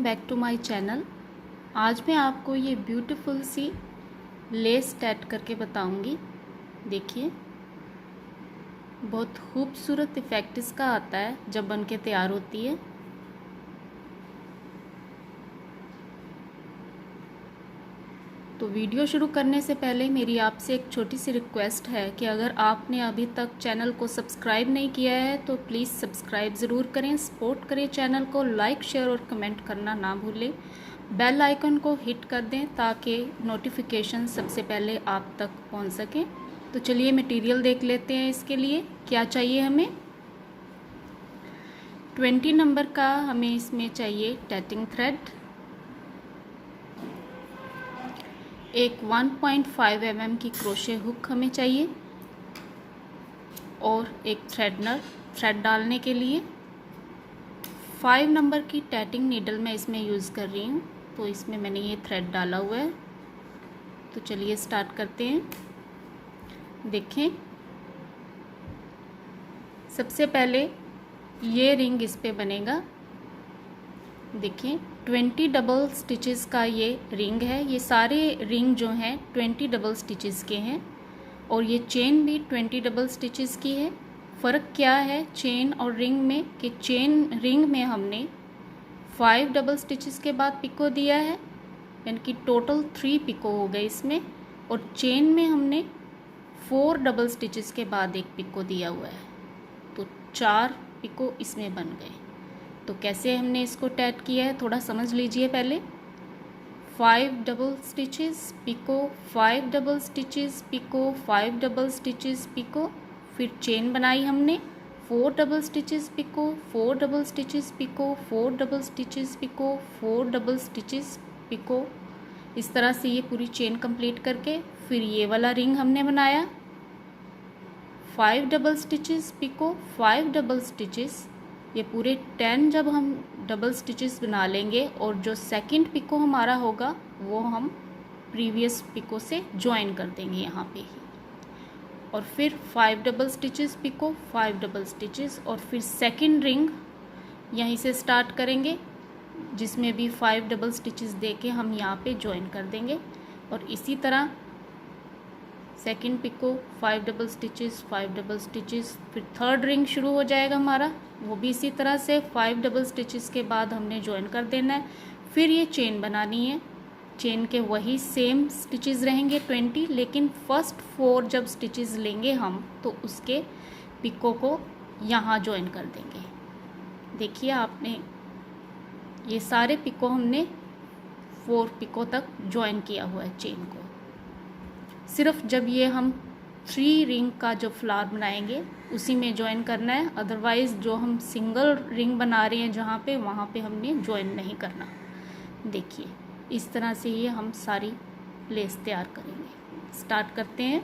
Back to my channel. आज मैं आपको ये ब्यूटीफुल सी लेस टैट करके बताऊंगी। देखिए, बहुत खूबसूरत इफ़ेक्ट इसका आता है जब बन के तैयार होती है। तो वीडियो शुरू करने से पहले मेरी आपसे एक छोटी सी रिक्वेस्ट है कि अगर आपने अभी तक चैनल को सब्सक्राइब नहीं किया है तो प्लीज़ सब्सक्राइब ज़रूर करें, सपोर्ट करें चैनल को, लाइक शेयर और कमेंट करना ना भूलें। बेल आइकन को हिट कर दें ताकि नोटिफिकेशन सबसे पहले आप तक पहुंच सके। तो चलिए मटेरियल देख लेते हैं। इसके लिए क्या चाहिए हमें। 20 नंबर का हमें इसमें चाहिए टैटिंग थ्रेड, एक 1.5 mm की क्रोशे हुक हमें चाहिए और एक थ्रेडनर थ्रेड डालने के लिए। 5 नंबर की टैटिंग नीडल मैं इसमें यूज़ कर रही हूँ, तो इसमें मैंने ये थ्रेड डाला हुआ है। तो चलिए स्टार्ट करते हैं। देखें, सबसे पहले ये रिंग इस पे बनेगा। देखिए 20 डबल स्टिचेस का ये रिंग है। ये सारे रिंग जो हैं 20 डबल स्टिचेस के हैं और ये चेन भी 20 डबल स्टिचेस की है। फ़र्क क्या है चेन और रिंग में कि चेन रिंग में हमने 5 डबल स्टिचेस के बाद पिको दिया है, यानी कि टोटल 3 पिको हो गए इसमें, और चेन में हमने 4 डबल स्टिचेस के बाद एक पिको दिया हुआ है, तो 4 पिको इसमें बन गए। तो कैसे हमने इसको टैट किया है थोड़ा समझ लीजिए पहले। 5 double stitches picot, 5 double stitches picot, 5 double stitches picot, फिर चेन बनाई हमने 4 double stitches picot, 4 double stitches picot, 4 double stitches picot, 4 double stitches picot. इस तरह से ये पूरी चेन कंप्लीट करके फिर ये वाला रिंग हमने बनाया 5 double stitches picot, 5 double stitches. ये पूरे 10 जब हम डबल स्टिचेस बना लेंगे और जो सेकंड पिको हमारा होगा वो हम प्रीवियस पिको से ज्वाइन कर देंगे यहाँ पे ही, और फिर 5 double stitches picot, 5 double stitches, और फिर सेकंड रिंग यहीं से स्टार्ट करेंगे जिसमें भी 5 डबल स्टिचेस देके हम यहाँ पे ज्वाइन कर देंगे। और इसी तरह second picot 5 double stitches, 5 double stitches, फिर थर्ड रिंग शुरू हो जाएगा हमारा, वो भी इसी तरह से 5 डबल स्टिचेस के बाद हमने ज्वाइन कर देना है। फिर ये चेन बनानी है, चेन के वही सेम स्टिचेस रहेंगे 20, लेकिन फर्स्ट 4 जब स्टिचेस लेंगे हम तो उसके पिको को यहाँ ज्वाइन कर देंगे। देखिए आपने ये सारे पिको हमने 4 पिको तक ज्वाइन किया हुआ है चेन को। सिर्फ जब ये हम 3 रिंग का जो फ्लावर बनाएंगे उसी में ज्वाइन करना है, अदरवाइज़ जो हम सिंगल रिंग बना रहे हैं जहाँ पे वहाँ पे हमने ज्वाइन नहीं करना। देखिए इस तरह से ये हम सारी लेस तैयार करेंगे। स्टार्ट करते हैं।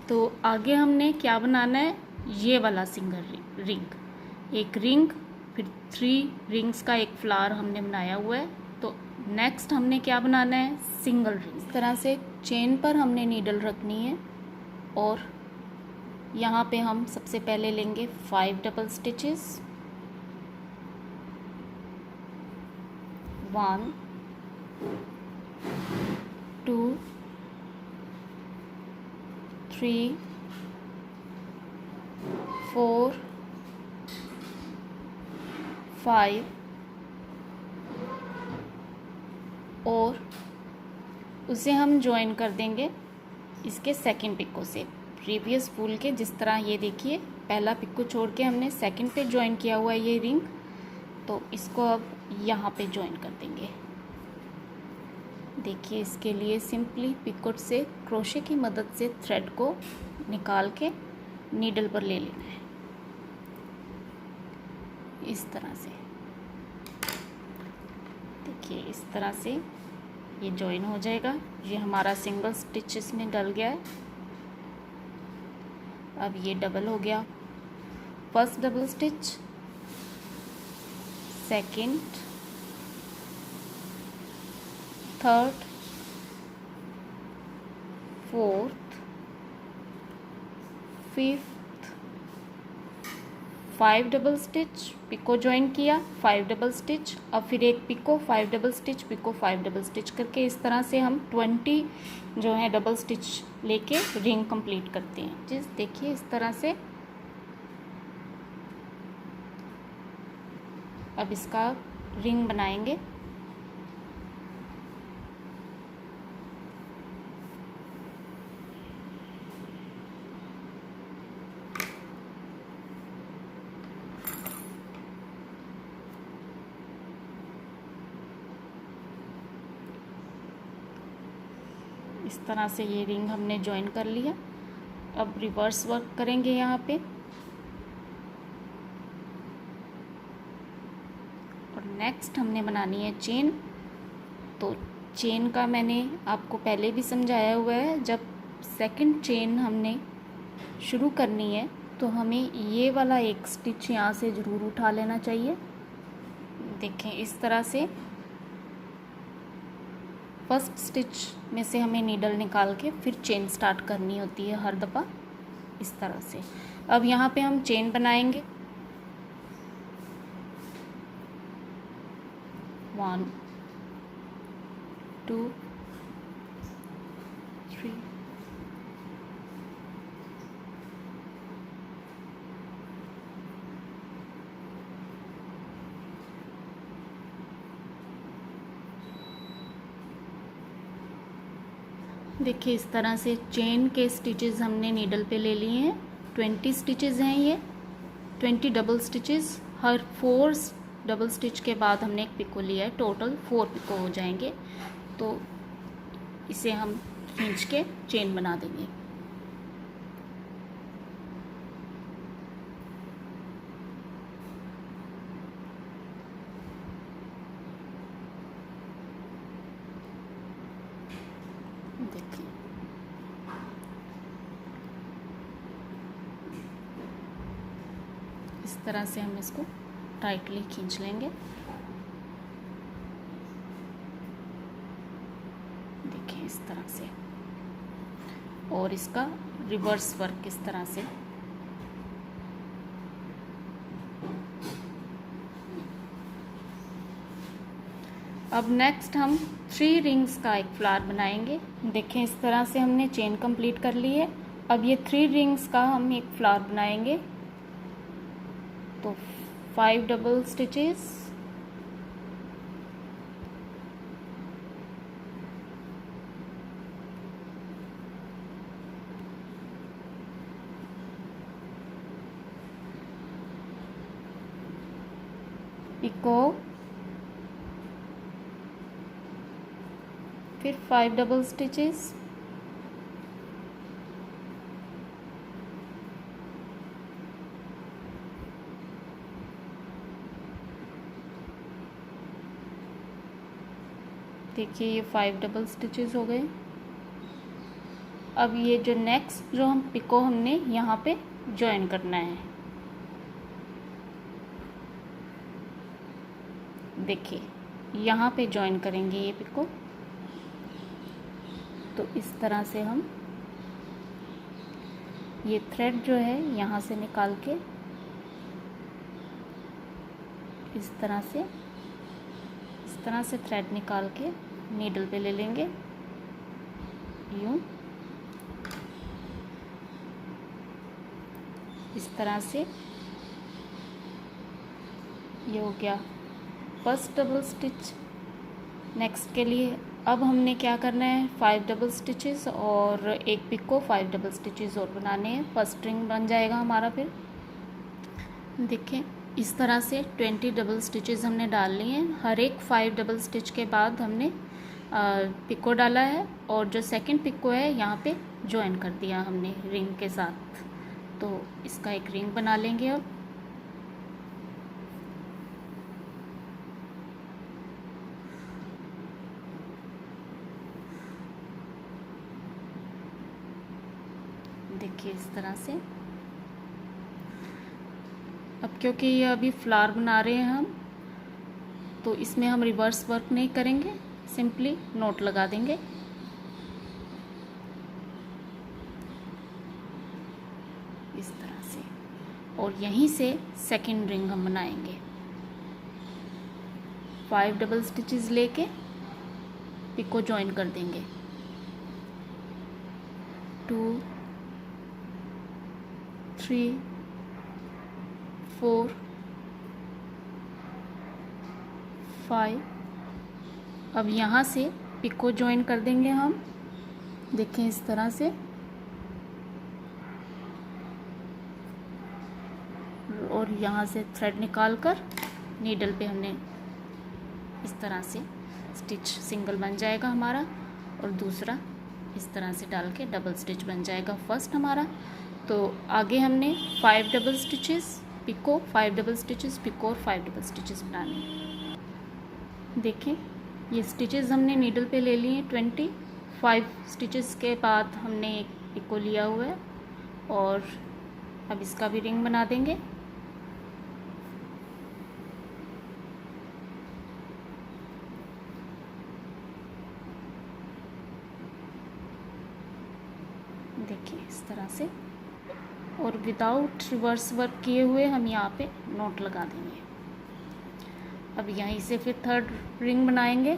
तो आगे हमने क्या बनाना है, ये वाला सिंगल रिंग, एक रिंग, फिर 3 रिंग्स का एक फ्लावर हमने बनाया हुआ है। तो नेक्स्ट हमने क्या बनाना है, सिंगल रिंग। इस तरह से चेन पर हमने नीडल रखनी है और यहाँ पे हम सबसे पहले लेंगे 5 डबल स्टिचेस, 1 2 3 4 5 और उसे हम ज्वाइन कर देंगे इसके सेकंड पिको से, प्रीवियस फूल के। जिस तरह ये देखिए पहला पिको छोड़ के हमने सेकंड पे ज्वाइन किया हुआ है ये रिंग, तो इसको अब यहाँ पे ज्वाइन कर देंगे। देखिए इसके लिए सिंपली पिकोट से क्रोशे की मदद से थ्रेड को निकाल के नीडल पर ले लेना है इस तरह से। देखिए इस तरह से ये ज्वाइन हो जाएगा। ये हमारा सिंगल स्टिच इसमें डल गया है। अब ये डबल हो गया, first double stitch, second, third, fourth, fifth, 5 double stitch, picot join किया, 5 डबल स्टिच, अब फिर एक picot, 5 double stitch, picot, 5 double stitch करके इस तरह से हम 20 जो है डबल स्टिच लेके रिंग कंप्लीट करते हैं। जिस देखिए इस तरह से अब इसका रिंग बनाएंगे। इस तरह से ये रिंग हमने ज्वाइन कर लिया। अब रिवर्स वर्क करेंगे यहाँ पे, और नेक्स्ट हमने बनानी है चेन। तो चेन का मैंने आपको पहले भी समझाया हुआ है, जब सेकंड चेन हमने शुरू करनी है तो हमें ये वाला एक स्टिच यहाँ से ज़रूर उठा लेना चाहिए। देखें इस तरह से फर्स्ट स्टिच में से हमें नीडल निकाल के फिर चेन स्टार्ट करनी होती है हर दफ़ा इस तरह से। अब यहाँ पे हम चेन बनाएंगे। 1 2 3 देखिए इस तरह से चेन के स्टिचेस हमने नीडल पे ले लिए हैं। 20 स्टिचेस हैं ये, 20 डबल स्टिचेस। हर 4 डबल स्टिच के बाद हमने एक पिको लिया है, टोटल 4 पिको हो जाएंगे। तो इसे हम खींच के चेन बना देंगे। देखिए इस तरह से हम इसको टाइटली खींच लेंगे। देखिए इस तरह से, और इसका रिवर्स वर्क इस तरह से। अब नेक्स्ट हम 3 रिंग्स का एक फ्लावर बनाएंगे। देखें इस तरह से हमने चेन कंप्लीट कर ली है। अब ये 3 रिंग्स का हम एक फ्लावर बनाएंगे। तो 5 डबल स्टिचेस, पिको, फिर 5 डबल स्टिचेस, देखिए ये 5 डबल स्टिचेस हो गए। अब ये जो नेक्स्ट जो हम पिको हमने यहाँ पे ज्वाइन करना है। देखिए यहाँ पे ज्वाइन करेंगे ये पिको। तो इस तरह से हम ये थ्रेड जो है यहाँ से निकाल के इस तरह से थ्रेड निकाल के नीडल पे ले लेंगे यूं। इस तरह से ये हो गया फर्स्ट डबल स्टिच। नेक्स्ट के लिए अब हमने क्या करना है, 5 डबल स्टिचेस और एक पिको, 5 डबल स्टिचेस और बनाने हैं। फर्स्ट रिंग बन जाएगा हमारा। फिर देखें इस तरह से 20 डबल स्टिचेस हमने डाल लिए हैं। हर एक 5 डबल स्टिच के बाद हमने पिको डाला है, और जो सेकंड पिको है यहाँ पे ज्वाइन कर दिया हमने रिंग के साथ। तो इसका एक रिंग बना लेंगे। अब देखिए इस तरह से। अब क्योंकि ये अभी फ्लावर बना रहे हैं हम, तो इसमें हम रिवर्स वर्क नहीं करेंगे, सिंपली नोट लगा देंगे। इस तरह से। और यहीं से सेकंड रिंग हम बनाएंगे। 5 डबल स्टिचेस लेके पिको ज्वाइन कर देंगे। 2 3 4 5। अब यहाँ से पिको ज्वाइन कर देंगे हम, देखें इस तरह से, और यहाँ से थ्रेड निकाल कर नीडल पे हमने इस तरह से स्टिच सिंगल बन जाएगा हमारा, और दूसरा इस तरह से डाल के डबल स्टिच बन जाएगा फर्स्ट हमारा। तो आगे हमने 5 double stitches picot, 5 double stitches picot और 5 डबल स्टिचेस बनाने। देखें ये स्टिचेस हमने नीडल पे ले लिए 25 स्टिचेस के बाद हमने एक पिको लिया हुआ है, और अब इसका भी रिंग बना देंगे। देखिए इस तरह से, और विदाउट रिवर्स वर्क किए हुए हम यहाँ पे नोट लगा देंगे। अब यहीं से फिर थर्ड रिंग बनाएंगे।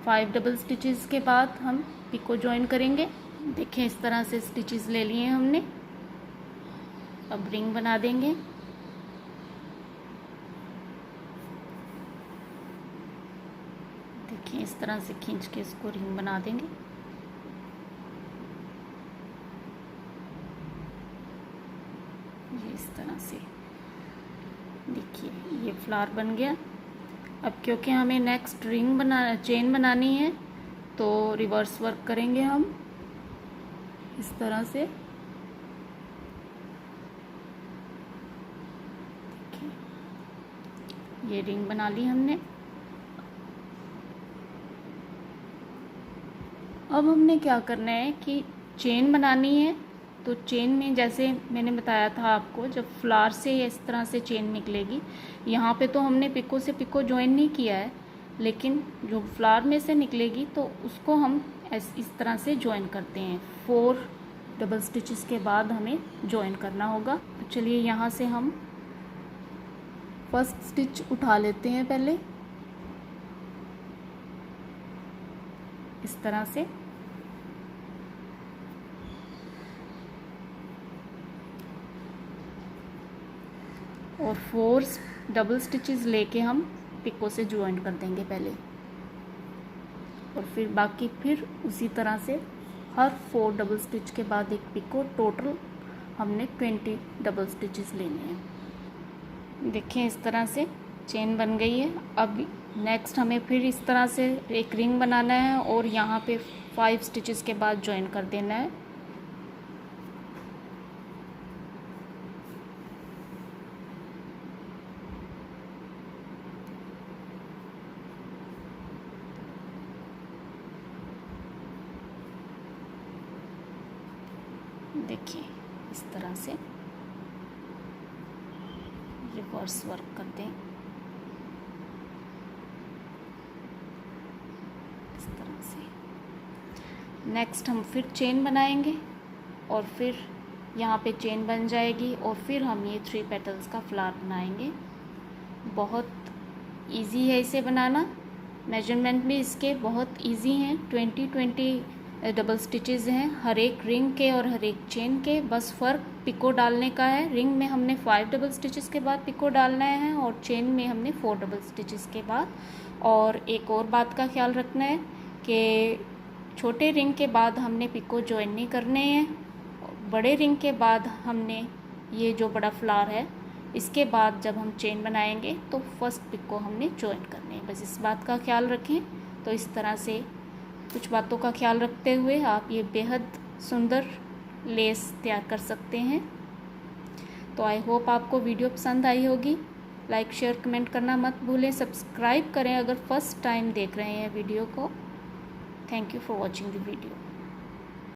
5 डबल स्टिचेस के बाद हम पिको ज्वाइन करेंगे। देखें इस तरह से स्टिचेस ले लिए हमने, अब रिंग बना देंगे। देखिए इस तरह से खींच के इसको रिंग बना देंगे। ये इस तरह से देखिए ये फ्लावर बन गया। अब क्योंकि हमें नेक्स्ट चेन बनानी है तो रिवर्स वर्क करेंगे हम इस तरह से। देखिए ये रिंग बना ली हमने। अब हमने क्या करना है कि चेन बनानी है, तो चेन में जैसे मैंने बताया था आपको, जब फ्लावर से इस तरह से चेन निकलेगी, यहाँ पे तो हमने पिको से पिको ज्वाइन नहीं किया है, लेकिन जो फ्लावर में से निकलेगी तो उसको हम इस तरह से ज्वाइन करते हैं। 4 डबल स्टिचेस के बाद हमें ज्वाइन करना होगा। तो चलिए यहाँ से हम फर्स्ट स्टिच उठा लेते हैं पहले इस तरह से, और 4 डबल स्टिचेस लेके हम पिको से ज्वाइन कर देंगे पहले, और फिर बाकी फिर उसी तरह से हर 4 डबल स्टिच के बाद एक पिको। टोटल हमने 20 डबल स्टिचेस लेने हैं। देखिए इस तरह से चेन बन गई है। अब नेक्स्ट हमें फिर इस तरह से एक रिंग बनाना है और यहाँ पे 5 स्टिचेस के बाद ज्वाइन कर देना है। देखिए इस तरह से रिवर्स वर्क कर दें इस तरह से। नेक्स्ट हम फिर चेन बनाएंगे और फिर यहाँ पे चेन बन जाएगी, और फिर हम ये 3 पेटल्स का फ्लावर बनाएंगे। बहुत इजी है इसे बनाना, मेजरमेंट भी इसके बहुत इजी हैं। 20 डबल स्टिचेस हैं हर एक रिंग के और हर एक चेन के, बस फ़र्क पिको डालने का है। रिंग में हमने 5 डबल स्टिचेस के बाद पिको डालना है और चेन में हमने 4 डबल स्टिचेस के बाद। और एक और बात का ख्याल रखना है कि छोटे रिंग के बाद हमने पिको ज्वाइन नहीं करने हैं, बड़े रिंग के बाद हमने ये जो बड़ा फ्लावर है इसके बाद जब हम चेन बनाएंगे तो फर्स्ट पिको हमने ज्वाइन करने हैं। बस इस बात का ख्याल रखें। तो इस तरह से कुछ बातों का ख्याल रखते हुए आप ये बेहद सुंदर लेस तैयार कर सकते हैं। तो आई होप आपको वीडियो पसंद आई होगी। लाइक शेयर कमेंट करना मत भूलें। सब्सक्राइब करें अगर फर्स्ट टाइम देख रहे हैं वीडियो को। Thank you for watching the video.